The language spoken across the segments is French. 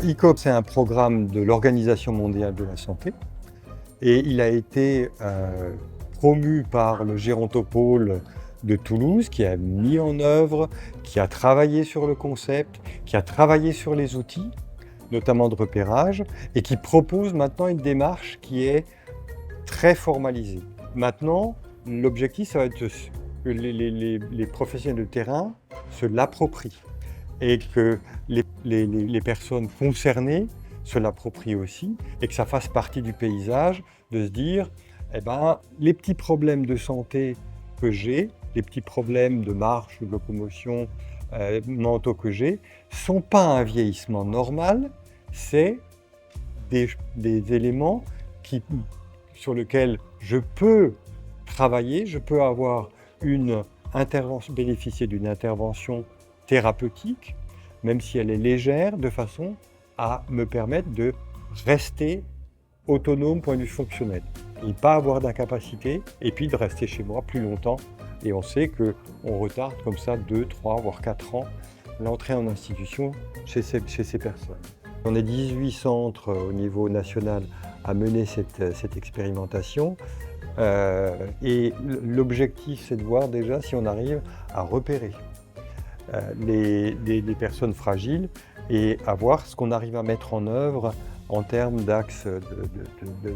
ICOP, c'est un programme de l'Organisation mondiale de la santé et il a été promu par le Gérontopôle de Toulouse qui a mis en œuvre, qui a travaillé sur le concept, qui a travaillé sur les outils, notamment de repérage, et qui propose maintenant une démarche qui est très formalisée. Maintenant, l'objectif, ça va être que les professionnels de terrain se l'approprient et que les personnes concernées se l'approprient aussi et que ça fasse partie du paysage de se dire eh ben, les petits problèmes de santé que j'ai, les petits problèmes de marche ou de locomotion mentaux que j'ai, ne sont pas un vieillissement normal, c'est des éléments sur lesquels je peux travailler, je peux avoir bénéficier d'une intervention thérapeutique, même si elle est légère, de façon à me permettre de rester autonome point de vue fonctionnel. Et ne pas avoir d'incapacité, et puis de rester chez moi plus longtemps. Et on sait qu'on retarde comme ça 2, 3, voire 4 ans l'entrée en institution chez ces personnes. On est 18 centres au niveau national à mener cette expérimentation. Et l'objectif, c'est de voir déjà si on arrive à repérer les personnes fragiles et à voir ce qu'on arrive à mettre en œuvre en termes d'axes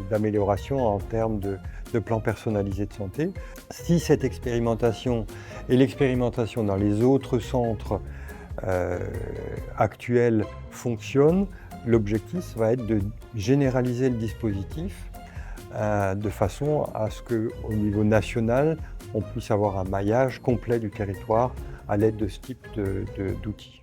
d'amélioration, en termes de plans personnalisés de santé. Si cette expérimentation et l'expérimentation dans les autres centres actuels fonctionnent, l'objectif va être de généraliser le dispositif de façon à ce qu'au niveau national, on puisse avoir un maillage complet du territoire à l'aide de ce type d'outils.